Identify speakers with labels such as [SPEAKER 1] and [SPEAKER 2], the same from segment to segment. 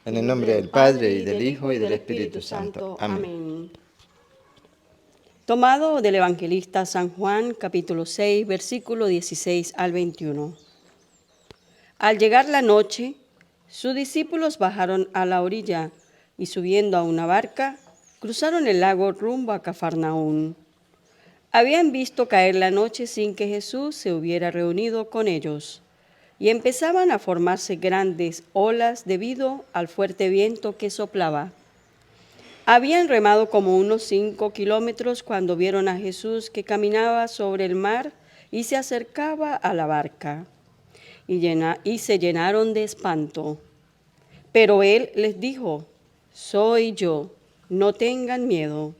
[SPEAKER 1] En el nombre del Padre, y del Hijo, y del Espíritu Santo. Amén.
[SPEAKER 2] Tomado del Evangelista San Juan, capítulo 6, versículo 16 al 21. Al llegar la noche, sus discípulos bajaron a la orilla y subiendo a una barca, cruzaron el lago rumbo a Cafarnaún. Habían visto caer la noche sin que Jesús se hubiera reunido con ellos, y empezaban a formarse grandes olas debido al fuerte viento que soplaba. Habían remado como unos 5 kilómetros cuando vieron a Jesús que caminaba sobre el mar y se acercaba a la barca, y se llenaron de espanto. Pero él les dijo: «Soy yo, no tengan miedo».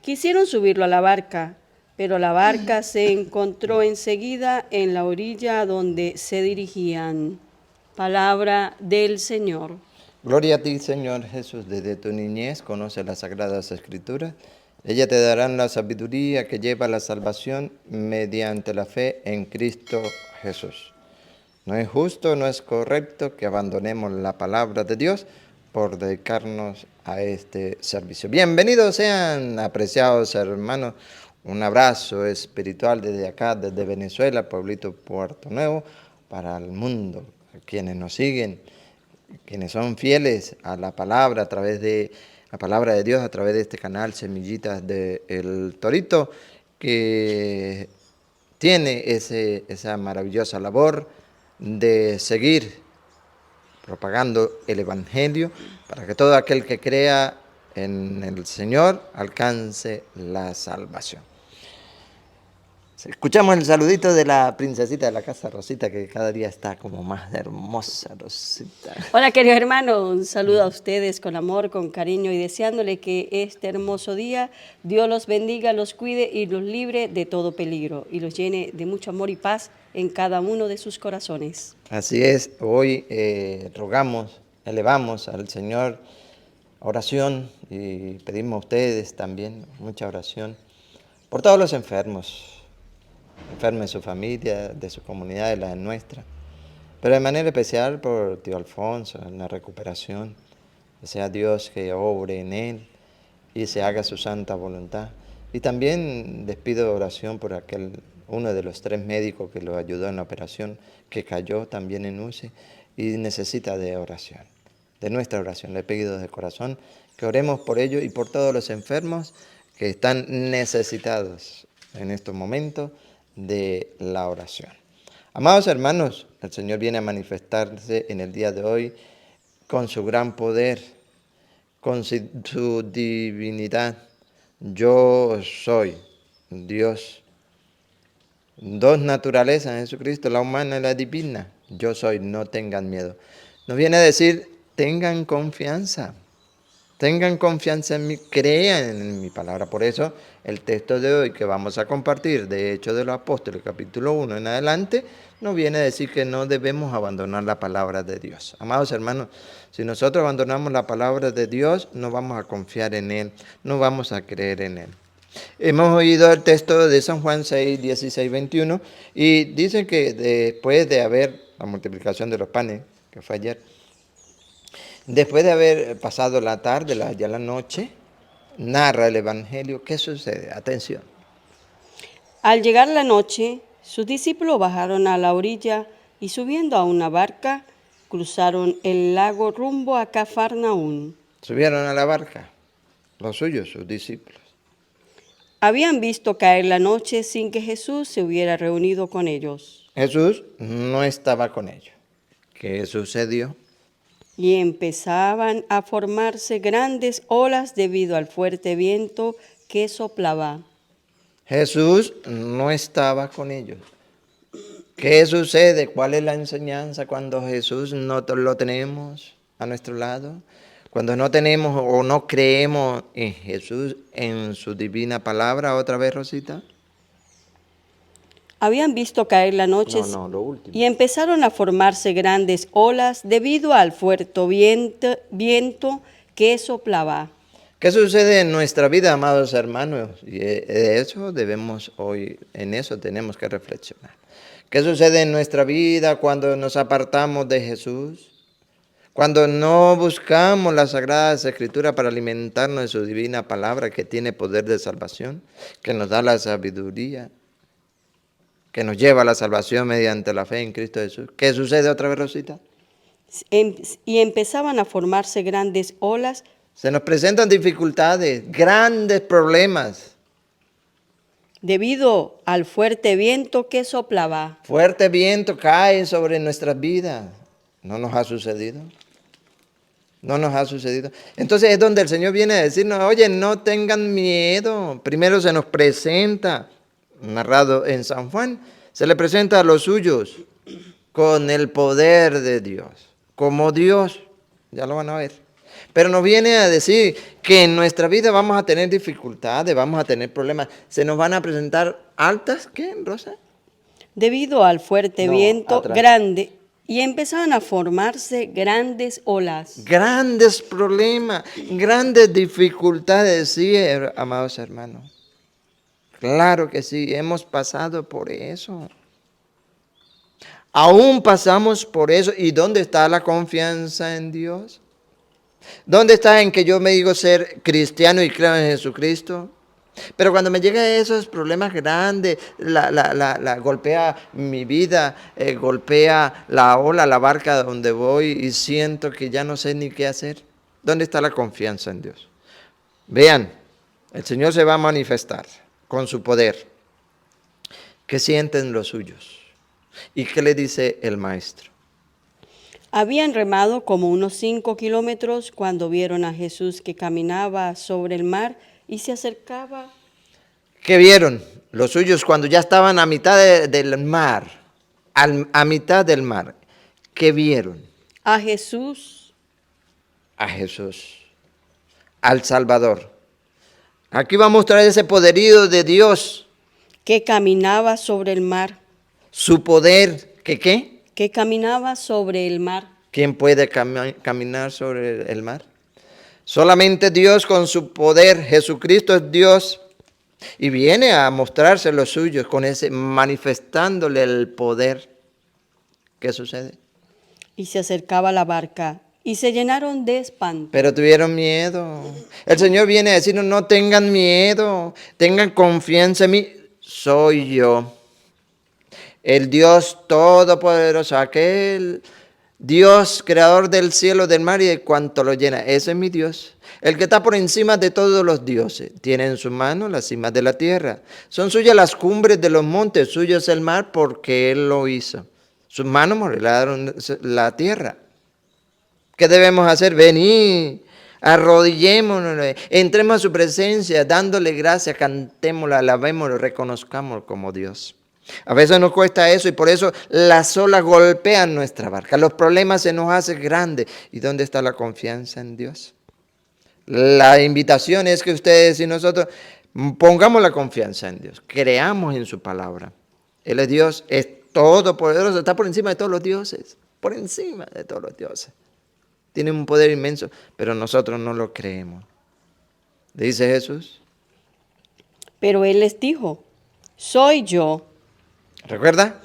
[SPEAKER 2] Quisieron subirlo a la barca, pero la barca se encontró enseguida en la orilla a donde se dirigían. Palabra del Señor.
[SPEAKER 1] Gloria a ti, Señor Jesús. Desde tu niñez conoce las sagradas escrituras. Ellas te darán la sabiduría que lleva a la salvación mediante la fe en Cristo Jesús. No es justo, no es correcto que abandonemos la palabra de Dios por dedicarnos a este servicio. Bienvenidos sean, apreciados hermanos. Un abrazo espiritual desde acá, desde Venezuela, pueblito Puerto Nuevo, para el mundo, a quienes nos siguen, quienes son fieles a la palabra a través de la palabra de Dios, a través de este canal Semillitas del Torito, que tiene esa maravillosa labor de seguir propagando el Evangelio para que todo aquel que crea en el Señor alcance la salvación. Escuchamos el saludito de la princesita de la casa, Rosita, que cada día está como más hermosa, Rosita.
[SPEAKER 2] Hola, queridos hermanos, un saludo a ustedes con amor, con cariño y deseándole que este hermoso día Dios los bendiga, los cuide y los libre de todo peligro y los llene de mucho amor y paz en cada uno de sus corazones.
[SPEAKER 1] Así es, hoy rogamos, elevamos al Señor oración y pedimos a ustedes también mucha oración por todos los enfermos de su familia, de su comunidad, de la nuestra, pero de manera especial por tío Alfonso en la recuperación, que sea Dios que obre en él y se haga su santa voluntad. Y también les pido oración por uno de los 3 médicos que lo ayudó en la operación, que cayó también en UCI y necesita de oración, de nuestra oración. Le pido de corazón que oremos por ellos y por todos los enfermos que están necesitados en estos momentos de la oración. Amados hermanos, el Señor viene a manifestarse en el día de hoy con su gran poder, con su divinidad. Yo soy Dios. 2 naturalezas en Jesucristo, la humana y la divina. Yo soy, no tengan miedo. Nos viene a decir, tengan confianza. Tengan confianza en mí, crean en mi palabra. Por eso el texto de hoy que vamos a compartir, de Hechos de los Apóstoles, capítulo 1 en adelante, nos viene a decir que no debemos abandonar la palabra de Dios. Amados hermanos, si nosotros abandonamos la palabra de Dios, no vamos a confiar en Él, no vamos a creer en Él. Hemos oído el texto de San Juan 6, 16, 21, y dice que después de haber la multiplicación de los panes, que fue ayer, después de haber pasado la tarde, ya la noche, narra el Evangelio. ¿Qué sucede? Atención.
[SPEAKER 2] Al llegar la noche, sus discípulos bajaron a la orilla y subiendo a una barca, cruzaron el lago rumbo a Cafarnaún.
[SPEAKER 1] Subieron a la barca, los suyos, sus discípulos.
[SPEAKER 2] Habían visto caer la noche sin que Jesús se hubiera reunido con ellos.
[SPEAKER 1] Jesús no estaba con ellos. ¿Qué sucedió?
[SPEAKER 2] Y empezaban a formarse grandes olas debido al fuerte viento que soplaba.
[SPEAKER 1] Jesús no estaba con ellos. ¿Qué sucede? ¿Cuál es la enseñanza cuando Jesús no lo tenemos a nuestro lado? Cuando no tenemos o no creemos en Jesús, en su divina palabra. ¿Otra vez, Rosita?
[SPEAKER 2] Habían visto caer la noche
[SPEAKER 1] Lo último.
[SPEAKER 2] y empezaron a formarse grandes olas debido al fuerte viento que soplaba.
[SPEAKER 1] ¿Qué sucede en nuestra vida, amados hermanos? Y de eso debemos hoy, en eso tenemos que reflexionar. ¿Qué sucede en nuestra vida cuando nos apartamos de Jesús? Cuando no buscamos las Sagradas Escrituras para alimentarnos de su divina palabra que tiene poder de salvación, que nos da la sabiduría, que nos lleva a la salvación mediante la fe en Cristo Jesús. ¿Qué sucede otra vez, Rosita?
[SPEAKER 2] Y empezaban a formarse grandes olas
[SPEAKER 1] Se nos presentan dificultades, grandes problemas.
[SPEAKER 2] debido al fuerte viento que soplaba.
[SPEAKER 1] Fuerte viento cae sobre nuestras vidas. ¿No nos ha sucedido? No nos ha sucedido. Entonces es donde el Señor viene a decirnos, oye, no tengan miedo. Primero se nos presenta, narrado en San Juan, se le presenta a los suyos con el poder de Dios, como Dios. Ya lo van a ver. Pero nos viene a decir que en nuestra vida vamos a tener dificultades, vamos a tener problemas. Se nos van a presentar altas, ¿qué, Rosa?
[SPEAKER 2] Debido al fuerte
[SPEAKER 1] No,
[SPEAKER 2] viento
[SPEAKER 1] atrás.
[SPEAKER 2] grande, y empezaban a formarse grandes olas.
[SPEAKER 1] Grandes problemas, grandes dificultades, sí, amados hermanos. Claro que sí, hemos pasado por eso. Aún pasamos por eso. ¿Y dónde está la confianza en Dios? ¿Dónde está en que yo me digo ser cristiano y creo en Jesucristo? Pero cuando me llegan esos problemas grandes, golpea mi vida, golpea la ola, la barca donde voy y siento que ya no sé ni qué hacer. ¿Dónde está la confianza en Dios? Vean, el Señor se va a manifestar con su poder. ¿Qué sienten los suyos? ¿Y qué le dice el maestro?
[SPEAKER 2] Habían remado como unos 5 kilómetros cuando vieron a Jesús que caminaba sobre el mar y se acercaba.
[SPEAKER 1] ¿Qué vieron los suyos cuando ya estaban a mitad del mar? A mitad del mar. ¿Qué vieron?
[SPEAKER 2] A Jesús,
[SPEAKER 1] A Jesús, al Salvador. Aquí va a mostrar ese poderío de Dios,
[SPEAKER 2] que caminaba sobre el mar,
[SPEAKER 1] su poder. ¿Qué?
[SPEAKER 2] que caminaba sobre el mar.
[SPEAKER 1] ¿Quién puede caminar sobre el mar? Solamente Dios con su poder. Jesucristo es Dios. Y viene a mostrarse los suyos con ese, manifestándole el poder. ¿Qué sucede?
[SPEAKER 2] Y se acercaba a la barca y se llenaron de espanto.
[SPEAKER 1] Pero tuvieron miedo. El Señor viene a decirnos, no tengan miedo, tengan confianza en mí. Soy yo, el Dios Todopoderoso, aquel Dios creador del cielo, del mar y de cuanto lo llena. Ese es mi Dios, el que está por encima de todos los dioses. Tiene en su mano las cimas de la tierra. Son suyas las cumbres de los montes, suyo es el mar porque Él lo hizo. Sus manos modelaron la tierra. ¿Qué debemos hacer? Venid, arrodillémonos, entremos a su presencia, dándole gracias, cantémosla, alabémoslo, reconozcámoslo como Dios. A veces nos cuesta eso y por eso las olas golpean nuestra barca. Los problemas se nos hacen grandes. ¿Y dónde está la confianza en Dios? La invitación es que ustedes y nosotros pongamos la confianza en Dios, creamos en su palabra. Él es Dios, es todopoderoso, está por encima de todos los dioses, por encima de todos los dioses. Tiene un poder inmenso, pero nosotros no lo creemos. ¿Le dice Jesús?
[SPEAKER 2] Pero él les dijo, soy yo.
[SPEAKER 1] ¿Recuerda?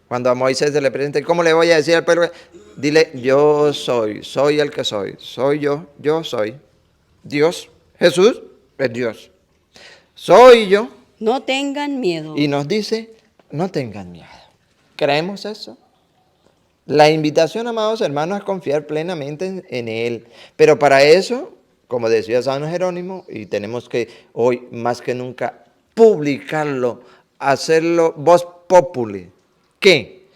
[SPEAKER 1] Cuando a Moisés se le presenta, ¿cómo le voy a decir al pueblo? Dile, yo soy el que soy yo soy. Dios, Jesús es Dios. Soy yo.
[SPEAKER 2] No tengan miedo.
[SPEAKER 1] Y nos dice, no tengan miedo. ¿Creemos eso? La invitación, amados hermanos, es confiar plenamente en Él. Pero para eso, como decía San Jerónimo, y tenemos que hoy más que nunca publicarlo, hacerlo voz populi. ¿Qué?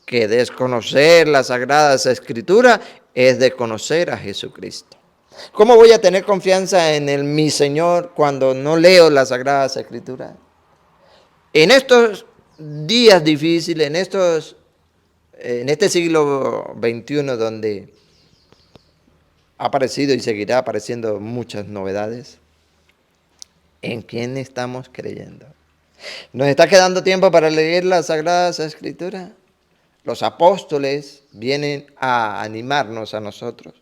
[SPEAKER 1] Que desconocer las Sagradas Escrituras es desconocer a Jesucristo. ¿Cómo voy a tener confianza en mi Señor cuando no leo las Sagradas Escrituras? En estos días difíciles, en este siglo XXI donde ha aparecido y seguirá apareciendo muchas novedades, ¿en quién estamos creyendo? ¿Nos está quedando tiempo para leer las Sagradas Escrituras? Los apóstoles vienen a animarnos a nosotros.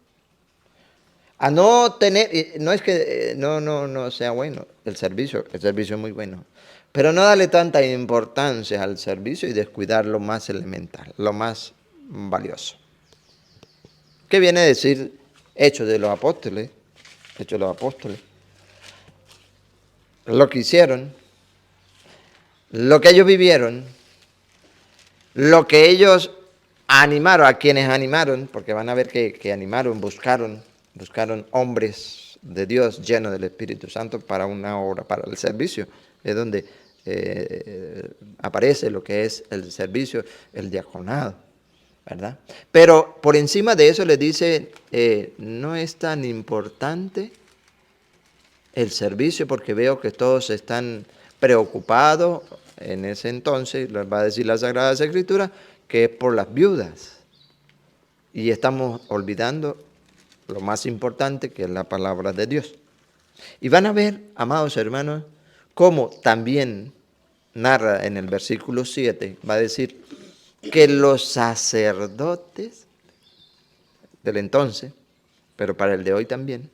[SPEAKER 1] A no tener, no es que no sea bueno el servicio es muy bueno, pero no darle tanta importancia al servicio y descuidar lo más elemental, lo más valioso. ¿Qué viene a decir Hechos de los Apóstoles? Hechos de los Apóstoles. Lo que hicieron, lo que ellos vivieron, lo que ellos animaron, a quienes animaron, porque van a ver que animaron, buscaron hombres de Dios llenos del Espíritu Santo para una obra, para el servicio. Es donde aparece lo que es el servicio, el diaconado, ¿verdad? Pero por encima de eso les dice, no es tan importante el servicio porque veo que todos están preocupados en ese entonces, les va a decir la Sagrada Escritura, que es por las viudas. Y estamos olvidando lo más importante, que es la palabra de Dios. Y van a ver, amados hermanos, cómo también narra en el versículo 7, va a decir que los sacerdotes del entonces, pero para el de hoy también,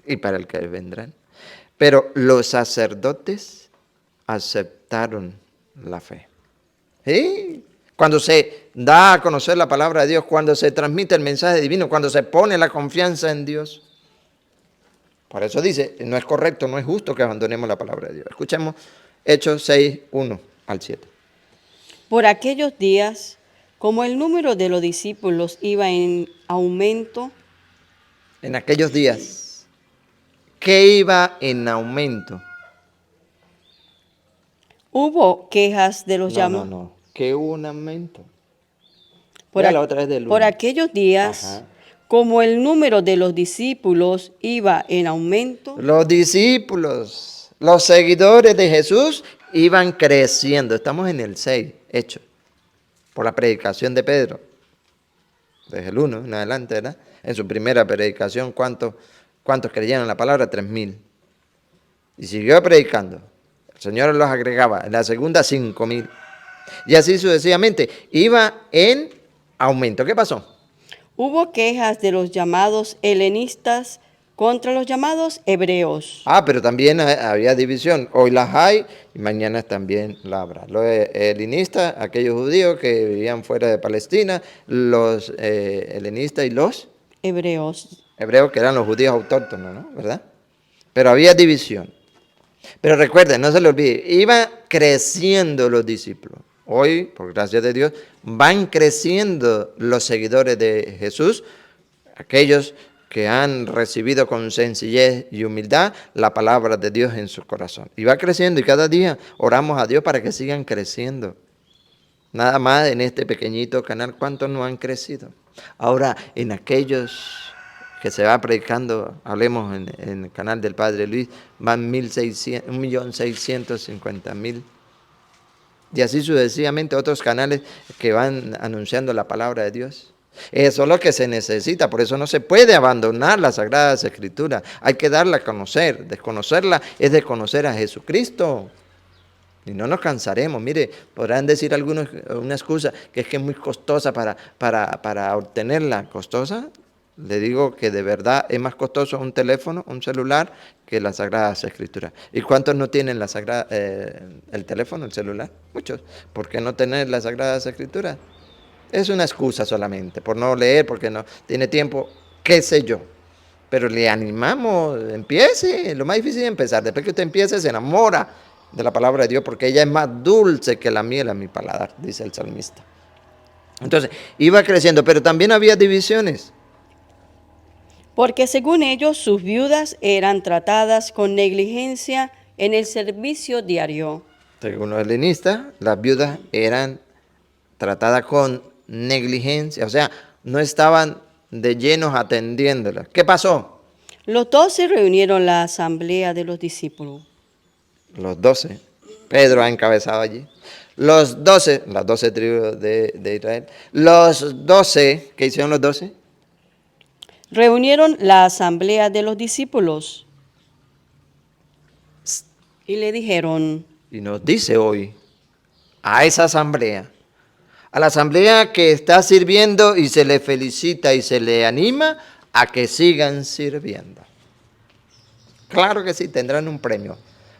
[SPEAKER 1] y para el que vendrán, pero los sacerdotes aceptaron la fe. ¿Sí? Cuando se da a conocer la palabra de Dios, cuando se transmite el mensaje divino, cuando se pone la confianza en Dios. Por eso dice, no es correcto, no es justo que abandonemos la palabra de Dios. Escuchemos Hechos 6, 1 al 7.
[SPEAKER 2] Por aquellos días, como el número de los discípulos iba en aumento,
[SPEAKER 1] En aquellos días, ¿qué iba en aumento?
[SPEAKER 2] hubo quejas de los llamados.
[SPEAKER 1] No. ¿Qué hubo un aumento?
[SPEAKER 2] Por,
[SPEAKER 1] Véala otra vez del
[SPEAKER 2] por
[SPEAKER 1] uno.
[SPEAKER 2] aquellos días,
[SPEAKER 1] Ajá.
[SPEAKER 2] como el número de los discípulos iba en aumento,
[SPEAKER 1] Los discípulos, los seguidores de Jesús iban creciendo. Estamos en el 6, hecho, por la predicación de Pedro. Desde el 1 en adelante, ¿verdad? En su primera predicación, ¿cuántos creyeron en la palabra? 3,000. Y siguió predicando. El Señor los agregaba. En la segunda, 5,000. Y así sucesivamente. Iba en aumento. ¿Qué pasó?
[SPEAKER 2] hubo quejas de los llamados helenistas contra los llamados hebreos.
[SPEAKER 1] Pero también había división. Hoy las hay y mañana también la habrá. Los helenistas, aquellos judíos que vivían fuera de Palestina, los helenistas y los
[SPEAKER 2] Hebreos.
[SPEAKER 1] hebreos, que eran los judíos autóctonos, ¿no? ¿Verdad? Pero había división. Pero recuerden, no se le olvide, iban creciendo los discípulos. Hoy, por gracia de Dios, van creciendo los seguidores de Jesús, aquellos que han recibido con sencillez y humildad la palabra de Dios en su corazón. Y va creciendo y cada día oramos a Dios para que sigan creciendo. Nada más en este pequeñito canal, ¿cuántos no han crecido? Ahora, en aquellos que se va predicando, hablemos en el canal del Padre Luis, van 1.650.000. Y así sucesivamente otros canales que van anunciando la palabra de Dios. Eso es lo que se necesita, por eso no se puede abandonar las Sagradas Escrituras. Hay que darla a conocer. Desconocerla es desconocer a Jesucristo. Y no nos cansaremos. Mire, podrán decir algunos una excusa que es muy costosa para obtenerla. ¿Costosa? Le digo que de verdad es más costoso un teléfono, un celular, que las Sagradas Escrituras. ¿Y cuántos no tienen el teléfono, el celular? Muchos. ¿Por qué no tener las Sagradas Escrituras? Es una excusa solamente, por no leer, porque no tiene tiempo, qué sé yo. Pero le animamos, empiece. Lo más difícil es empezar. Después que usted empiece, se enamora de la palabra de Dios, porque ella es más dulce que la miel a mi paladar, dice el salmista. Entonces, iba creciendo, pero también había divisiones.
[SPEAKER 2] Porque según ellos, sus viudas eran tratadas con negligencia en el servicio diario.
[SPEAKER 1] Según los helenistas, las viudas eran tratadas con negligencia, o sea, no estaban de llenos atendiéndolas. ¿Qué pasó?
[SPEAKER 2] Los 12 reunieron la asamblea de los discípulos.
[SPEAKER 1] Los 12, Pedro ha encabezado allí. Los 12, las 12 tribus de Israel. Los 12, ¿qué hicieron los 12?
[SPEAKER 2] Reunieron la asamblea de los discípulos y le dijeron,
[SPEAKER 1] Y nos dice hoy a esa asamblea, a la asamblea que está sirviendo y se le felicita y se le anima a que sigan sirviendo. Claro que sí, tendrán un premio.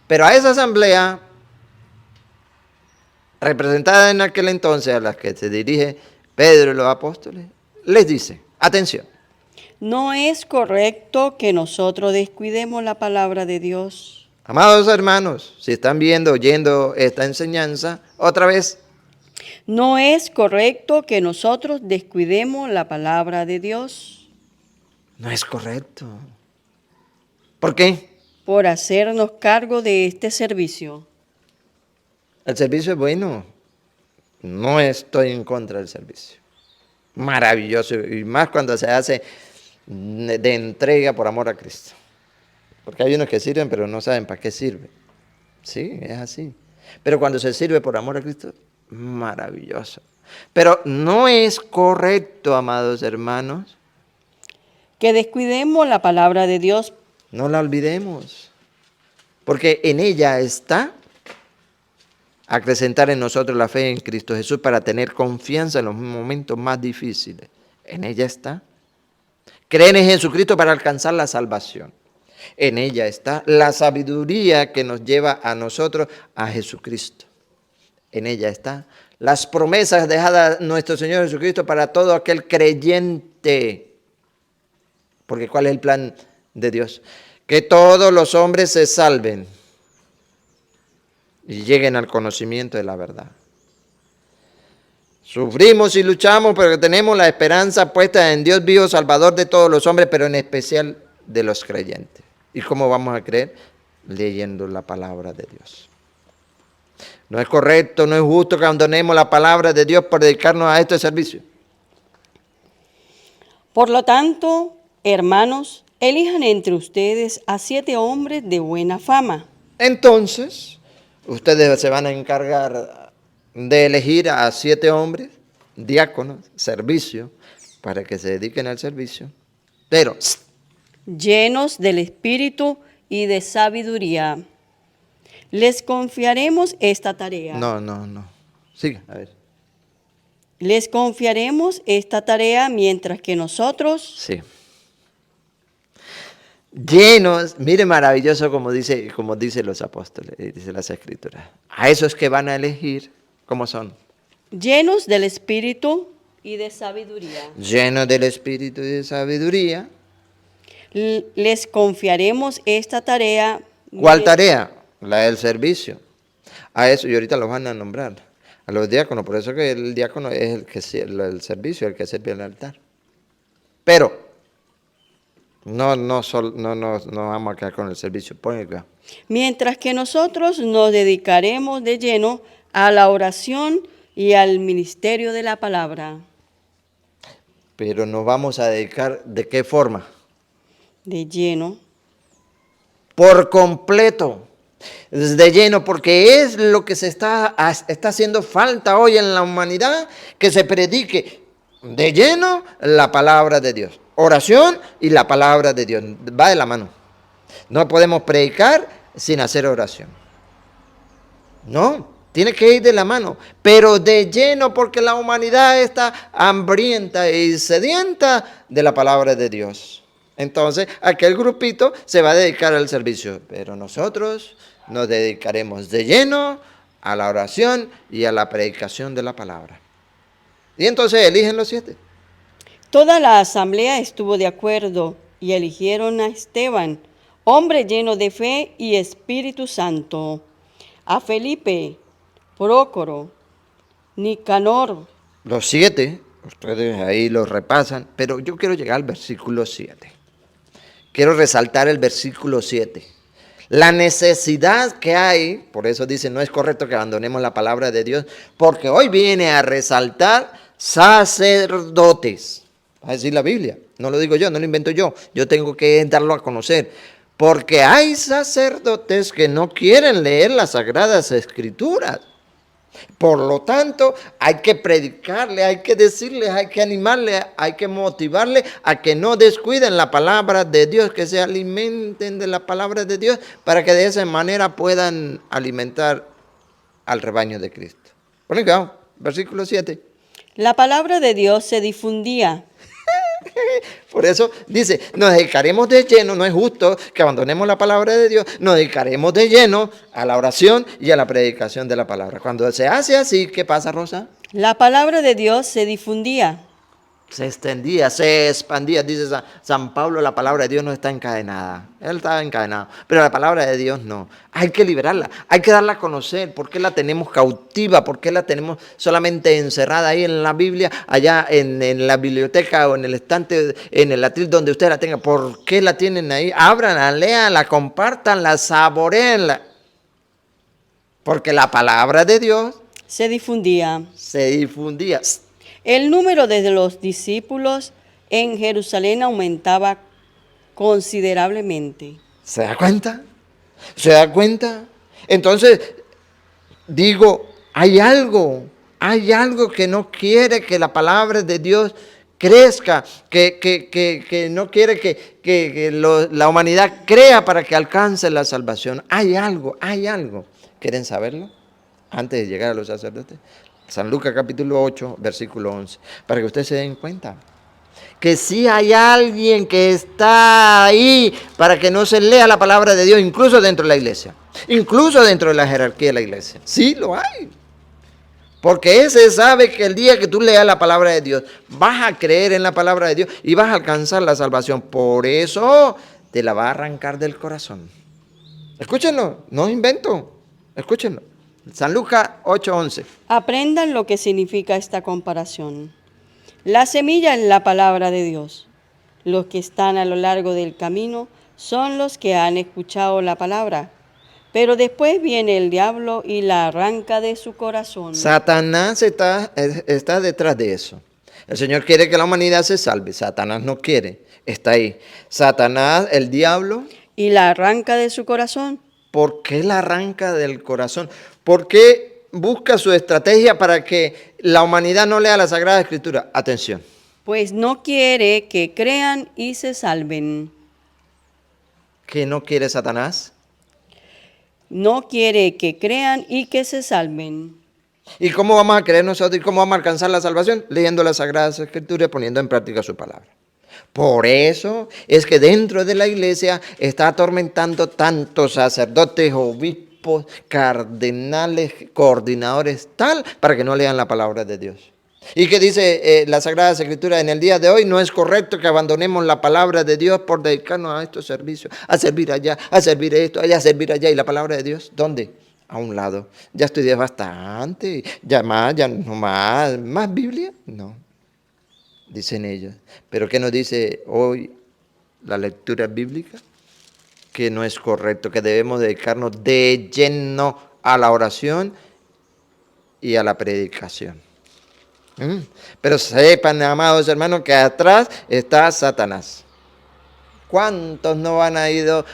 [SPEAKER 1] Pero a esa asamblea, representada en aquel entonces, a la que se dirige Pedro y los apóstoles, les dice, atención,
[SPEAKER 2] no es correcto que nosotros descuidemos la palabra de Dios.
[SPEAKER 1] Amados hermanos, si están viendo, oyendo esta enseñanza, otra vez,
[SPEAKER 2] No es correcto que nosotros descuidemos la palabra de Dios
[SPEAKER 1] no es correcto. ¿Por qué?
[SPEAKER 2] por hacernos cargo de este servicio.
[SPEAKER 1] El servicio es bueno. No estoy en contra del servicio. Maravilloso. Y más cuando se hace de entrega por amor a Cristo. Porque hay unos que sirven, pero no saben para qué sirve. Sí, es así. Pero cuando se sirve por amor a Cristo, maravilloso. Pero no es correcto, amados hermanos,
[SPEAKER 2] Que descuidemos la palabra de Dios.
[SPEAKER 1] no la olvidemos. Porque en ella está acrecentar en nosotros la fe en Cristo Jesús para tener confianza en los momentos más difíciles. En ella está. Creer en Jesucristo para alcanzar la salvación. En ella está la sabiduría que nos lleva a nosotros a Jesucristo. En ella está las promesas dejadas a nuestro Señor Jesucristo para todo aquel creyente. Porque ¿cuál es el plan de Dios? Que todos los hombres se salven y lleguen al conocimiento de la verdad. Sufrimos y luchamos porque tenemos la esperanza puesta en Dios vivo, Salvador de todos los hombres, pero en especial de los creyentes. ¿Y cómo vamos a creer? Leyendo la palabra de Dios. No es correcto, no es justo que abandonemos la palabra de Dios por dedicarnos a este servicio.
[SPEAKER 2] Por lo tanto, hermanos, elijan entre ustedes a 7 hombres de buena fama.
[SPEAKER 1] Entonces, ustedes se van a encargar de elegir a 7 hombres, diáconos, servicio, para que se dediquen al servicio. Pero,
[SPEAKER 2] llenos del Espíritu y de sabiduría. Les confiaremos esta tarea.
[SPEAKER 1] no. Sigue, a ver.
[SPEAKER 2] Les confiaremos esta tarea mientras que nosotros...
[SPEAKER 1] Sí. Llenos, mire maravilloso como dice los apóstoles, dice las escrituras. A esos que van a elegir, ¿cómo son?
[SPEAKER 2] Llenos del Espíritu y de sabiduría.
[SPEAKER 1] Llenos del Espíritu y de sabiduría.
[SPEAKER 2] Les confiaremos esta tarea.
[SPEAKER 1] ¿Cuál tarea? La del servicio. A eso, y ahorita los van a nombrar, a los diáconos, por eso que el diácono es el servicio, el que sirve al altar. Pero, no vamos a quedar con el servicio. Ponle acá.
[SPEAKER 2] Mientras que nosotros nos dedicaremos de lleno a la oración y al ministerio de la palabra.
[SPEAKER 1] Pero nos vamos a dedicar, ¿de qué forma?
[SPEAKER 2] De lleno.
[SPEAKER 1] Por completo. De lleno, porque es lo que se está haciendo falta hoy en la humanidad, que se predique de lleno la palabra de Dios. Oración y la palabra de Dios. Va de la mano. No podemos predicar sin hacer oración. No, tiene que ir de la mano. Pero de lleno porque la humanidad está hambrienta y sedienta de la palabra de Dios. Entonces, aquel grupito se va a dedicar al servicio. Pero nosotros nos dedicaremos de lleno a la oración y a la predicación de la palabra. Y entonces eligen los 7.
[SPEAKER 2] Toda la asamblea estuvo de acuerdo y eligieron a Esteban, hombre lleno de fe y Espíritu Santo, a Felipe, Prócoro, Nicanor.
[SPEAKER 1] Los 7, ustedes ahí los repasan, pero yo quiero llegar al versículo 7. Quiero resaltar el versículo 7. La necesidad que hay, por eso dice, no es correcto que abandonemos la palabra de Dios, porque hoy viene a resaltar sacerdotes. Va a decir la Biblia, no lo digo yo, no lo invento yo tengo que darlo a conocer. Porque hay sacerdotes que no quieren leer las Sagradas Escrituras. Por lo tanto, hay que predicarle, hay que decirle, hay que animarle, hay que motivarle a que no descuiden la palabra de Dios, que se alimenten de la palabra de Dios, para que de esa manera puedan alimentar al rebaño de Cristo. Ponen cuidado, versículo 7.
[SPEAKER 2] La palabra de Dios se difundía.
[SPEAKER 1] Por eso dice, nos dedicaremos de lleno, no es justo que abandonemos la palabra de Dios, nos dedicaremos de lleno a la oración y a la predicación de la palabra. Cuando se hace así, ¿qué pasa, Rosa?
[SPEAKER 2] La palabra de Dios se difundía.
[SPEAKER 1] Se extendía, se expandía. Dice San Pablo, la palabra de Dios no está encadenada. Él estaba encadenado, pero la palabra de Dios no. Hay que liberarla, hay que darla a conocer. ¿Por qué la tenemos cautiva? ¿Por qué la tenemos solamente encerrada ahí en la Biblia, allá en la biblioteca o en el estante, en el atril donde usted la tenga? ¿Por qué la tienen ahí? Ábranla, léanla, compártanla, saboreenla. Porque la palabra de Dios
[SPEAKER 2] se difundía.
[SPEAKER 1] se difundía.
[SPEAKER 2] El número de los discípulos en Jerusalén aumentaba considerablemente.
[SPEAKER 1] ¿Se da cuenta? ¿Se da cuenta? Entonces, digo, hay algo que no quiere que la palabra de Dios crezca, que no quiere que la humanidad crea para que alcance la salvación. Hay algo. ¿Quieren saberlo? Antes de llegar a los sacerdotes. San Lucas capítulo 8, versículo 11, para que ustedes se den cuenta que sí hay alguien que está ahí para que no se lea la palabra de Dios, incluso dentro de la iglesia, incluso dentro de la jerarquía de la iglesia. Sí lo hay. Porque ese sabe que el día que tú leas la palabra de Dios, vas a creer en la palabra de Dios y vas a alcanzar la salvación. Por eso te la va a arrancar del corazón. Escúchenlo, no invento, escúchenlo. San Lucas 8:11.
[SPEAKER 2] Aprendan lo que significa esta comparación. La semilla es la palabra de Dios. Los que están a lo largo del camino son los que han escuchado la palabra, pero después viene el diablo y la arranca de su corazón.
[SPEAKER 1] Satanás está detrás de eso. El Señor quiere que la humanidad se salve. Satanás no quiere. Está ahí. Satanás, el diablo.
[SPEAKER 2] Y la arranca de su corazón.
[SPEAKER 1] ¿Por qué la arranca del corazón? ¿Por qué busca su estrategia para que la humanidad no lea la Sagrada Escritura? Atención.
[SPEAKER 2] Pues no quiere que crean y se salven.
[SPEAKER 1] ¿Qué no quiere Satanás?
[SPEAKER 2] No quiere que crean y que se salven.
[SPEAKER 1] ¿Y cómo vamos a creer nosotros y cómo vamos a alcanzar la salvación? Leyendo las Sagradas Escrituras y poniendo en práctica su palabra. Por eso es que dentro de la iglesia está atormentando tantos sacerdotes, obispos, cardenales, coordinadores, tal, para que no lean la palabra de Dios. ¿Y qué dice la Sagrada Escritura en el día de hoy? No es correcto que abandonemos la palabra de Dios por dedicarnos a estos servicios, a servir allá, a servir esto, allá, a servir allá. ¿Y la palabra de Dios? ¿Dónde? A un lado. Ya estudié bastante, ya no más Biblia, no. Dicen ellos. Pero ¿qué nos dice hoy la lectura bíblica? Que no es correcto, que debemos dedicarnos de lleno a la oración y a la predicación. Pero sepan, amados hermanos, que atrás está Satanás. ¿Cuántos no han ido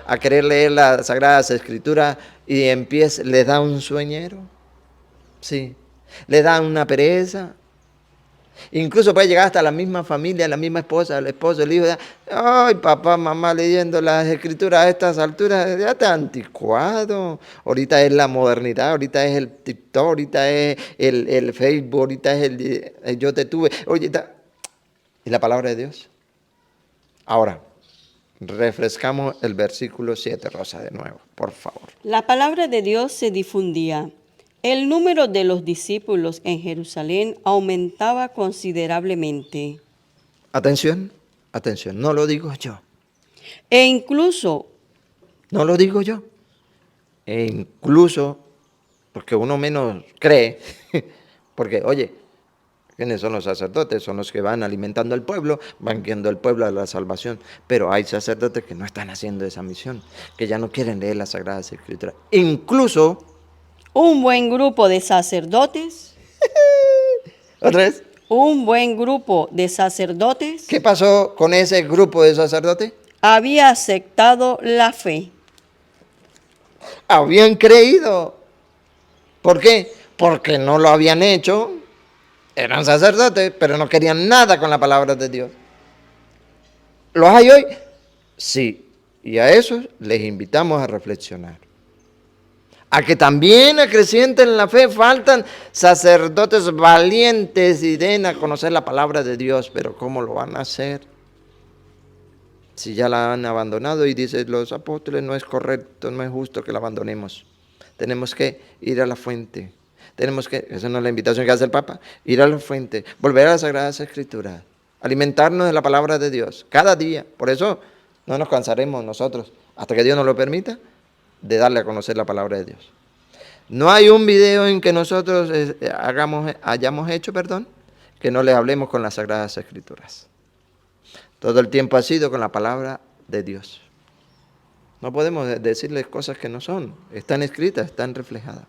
[SPEAKER 1] a querer leer las Sagradas Escrituras y les da un sueñero? Sí, les da una pereza. Incluso puede llegar hasta la misma familia, la misma esposa, el esposo, el hijo. Ay, papá, mamá, leyendo las escrituras a estas alturas, ya está anticuado. Ahorita es la modernidad, ahorita es el TikTok, ahorita es el Facebook, ahorita es el yo te tuve. Ahorita. ¿Y la palabra de Dios? Ahora, refrescamos el versículo 7, Rosa, de nuevo, por favor.
[SPEAKER 2] La palabra de Dios se difundía. El número de los discípulos en Jerusalén aumentaba considerablemente.
[SPEAKER 1] Atención, no lo digo yo.
[SPEAKER 2] E incluso,
[SPEAKER 1] no lo digo yo. E incluso, porque uno menos cree, porque, oye, ¿quiénes son los sacerdotes? Son los que van alimentando al pueblo, van guiando al pueblo a la salvación. Pero hay sacerdotes que no están haciendo esa misión, que ya no quieren leer las Sagradas Escrituras. Incluso
[SPEAKER 2] un buen grupo de sacerdotes.
[SPEAKER 1] ¿Otra vez?
[SPEAKER 2] Un buen grupo de sacerdotes.
[SPEAKER 1] ¿Qué pasó con ese grupo de sacerdotes?
[SPEAKER 2] Había aceptado la fe.
[SPEAKER 1] Habían creído. ¿Por qué? Porque no lo habían hecho. Eran sacerdotes, pero no querían nada con la palabra de Dios. ¿Los hay hoy? Sí. Y a esos les invitamos a reflexionar. A que también acrecienten la fe, faltan sacerdotes valientes y den a conocer la palabra de Dios, pero ¿cómo lo van a hacer? Si ya la han abandonado y dicen los apóstoles, no es correcto, no es justo que la abandonemos. Tenemos que ir a la fuente. Tenemos que, esa no es la invitación que hace el Papa, ir a la fuente, volver a las Sagradas Escrituras, alimentarnos de la palabra de Dios cada día. Por eso no nos cansaremos nosotros, hasta que Dios nos lo permita, de darle a conocer la palabra de Dios. No hay un video en que nosotros hayamos hecho, que no les hablemos con las Sagradas Escrituras. Todo el tiempo ha sido con la palabra de Dios. No podemos decirles cosas que no son, están escritas, están reflejadas.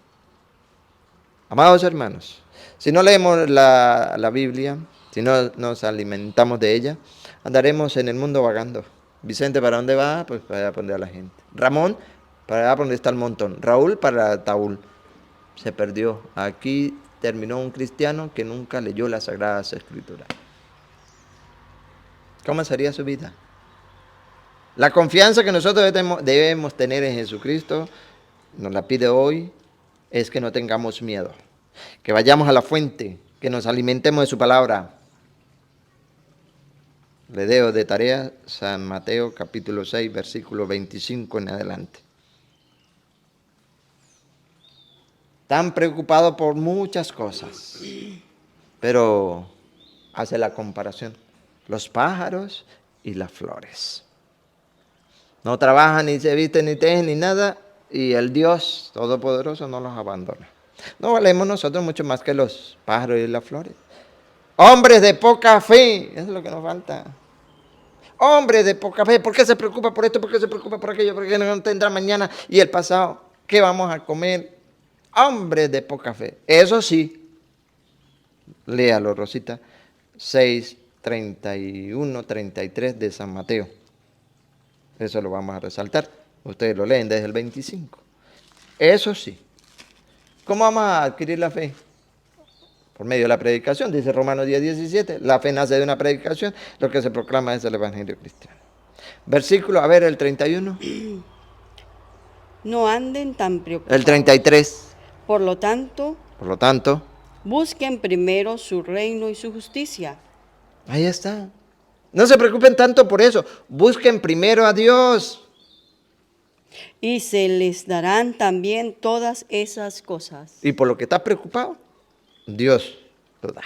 [SPEAKER 1] Amados hermanos, si no leemos la Biblia, si no nos alimentamos de ella, andaremos en el mundo vagando. Vicente, ¿para dónde va? Pues para allá donde a la gente. Ramón, para allá donde está el montón. Raúl, para el Taúl. Se perdió. Aquí terminó un cristiano que nunca leyó las Sagradas Escrituras. ¿Cómo sería su vida? La confianza que nosotros debemos tener en Jesucristo, nos la pide hoy, es que no tengamos miedo, que vayamos a la fuente, que nos alimentemos de su palabra. Le dejo de tarea San Mateo capítulo 6, versículo 25 en adelante. Tan preocupado por muchas cosas, pero hace la comparación, los pájaros y las flores. No trabajan, ni se visten, ni tejen, ni nada, y el Dios Todopoderoso no los abandona. No valemos nosotros mucho más que los pájaros y las flores. Hombres de poca fe, eso es lo que nos falta. Hombres de poca fe, ¿por qué se preocupa por esto? ¿Por qué se preocupa por aquello? ¿Por qué no tendrá mañana y el pasado? ¿Qué vamos a comer? Hombres de poca fe. Eso sí, léalo, Rosita, 6, 31, 33 de San Mateo. Eso lo vamos a resaltar. Ustedes lo leen desde el 25. Eso sí. ¿Cómo vamos a adquirir la fe? Por medio de la predicación, dice Romanos 10, 17. La fe nace de una predicación, lo que se proclama es el Evangelio cristiano. Versículo, a ver, el 31.
[SPEAKER 2] No anden tan preocupados.
[SPEAKER 1] El 33.
[SPEAKER 2] Por lo tanto, busquen primero su reino y su justicia.
[SPEAKER 1] Ahí está. No se preocupen tanto por eso. Busquen primero a Dios.
[SPEAKER 2] Y se les darán también todas esas cosas.
[SPEAKER 1] Y por lo que estás preocupado, Dios lo da.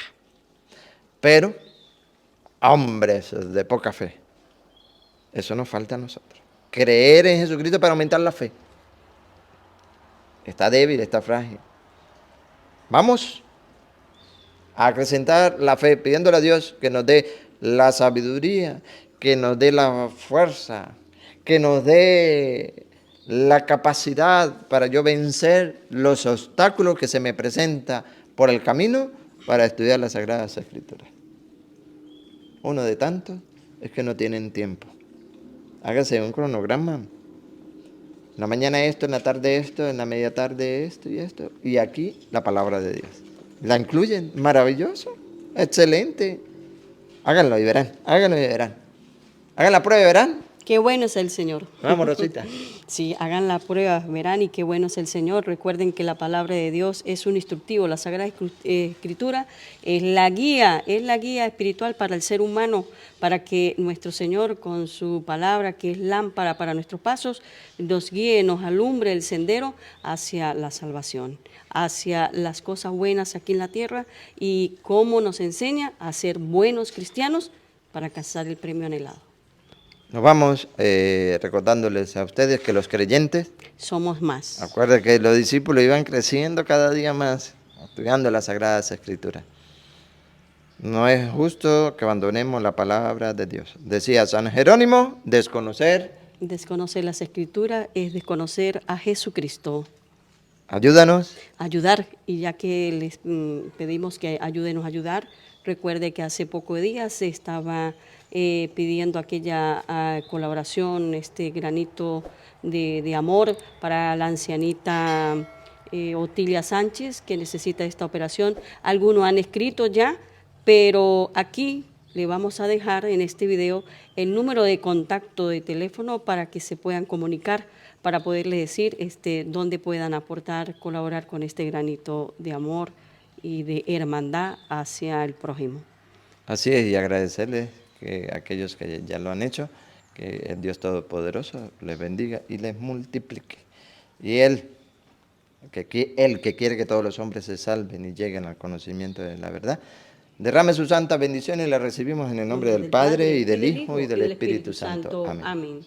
[SPEAKER 1] Pero, hombres de poca fe, eso nos falta a nosotros. Creer en Jesucristo para aumentar la fe. Está débil, está frágil. Vamos a acrecentar la fe, pidiéndole a Dios que nos dé la sabiduría, que nos dé la fuerza, que nos dé la capacidad para yo vencer los obstáculos que se me presentan por el camino para estudiar las Sagradas Escrituras. Uno de tantos es que no tienen tiempo. Hágase un cronograma. En la mañana esto, en la tarde esto, en la media tarde esto y esto. Y aquí la palabra de Dios. ¿La incluyen? Maravilloso. Excelente. Háganlo y verán. Háganlo y verán. Hagan la prueba y verán.
[SPEAKER 2] Qué bueno es el Señor.
[SPEAKER 1] Vamos, Rosita.
[SPEAKER 2] Sí, hagan la prueba, verán, y qué bueno es el Señor. Recuerden que la palabra de Dios es un instructivo. La Sagrada Escritura es la guía espiritual para el ser humano, para que nuestro Señor, con su palabra, que es lámpara para nuestros pasos, nos guíe, nos alumbre el sendero hacia la salvación, hacia las cosas buenas aquí en la tierra, y cómo nos enseña a ser buenos cristianos para alcanzar el premio anhelado.
[SPEAKER 1] Nos vamos recordándoles a ustedes que los creyentes
[SPEAKER 2] somos más.
[SPEAKER 1] Acuérdense que los discípulos iban creciendo cada día más, estudiando las Sagradas Escrituras. No es justo que abandonemos la palabra de Dios. Decía San Jerónimo, desconocer
[SPEAKER 2] las Escrituras es desconocer a Jesucristo.
[SPEAKER 1] Ayúdanos.
[SPEAKER 2] Ayudar, y ya que les pedimos que ayúdenos a ayudar, recuerde que hace pocos días se estaba pidiendo aquella colaboración, este granito de amor para la ancianita Otilia Sánchez, que necesita esta operación. Algunos han escrito ya, pero aquí le vamos a dejar en este video el número de contacto de teléfono para que se puedan comunicar, para poderle decir dónde puedan aportar, colaborar con este granito de amor y de hermandad hacia el prójimo.
[SPEAKER 1] Así es, y agradecerles que aquellos que ya lo han hecho, que el Dios Todopoderoso les bendiga y les multiplique. Y Él, Él que quiere que todos los hombres se salven y lleguen al conocimiento de la verdad, derrame su santa bendición y la recibimos en el nombre del Padre, y del Hijo, y del Espíritu Santo. Amén.
[SPEAKER 2] Amén.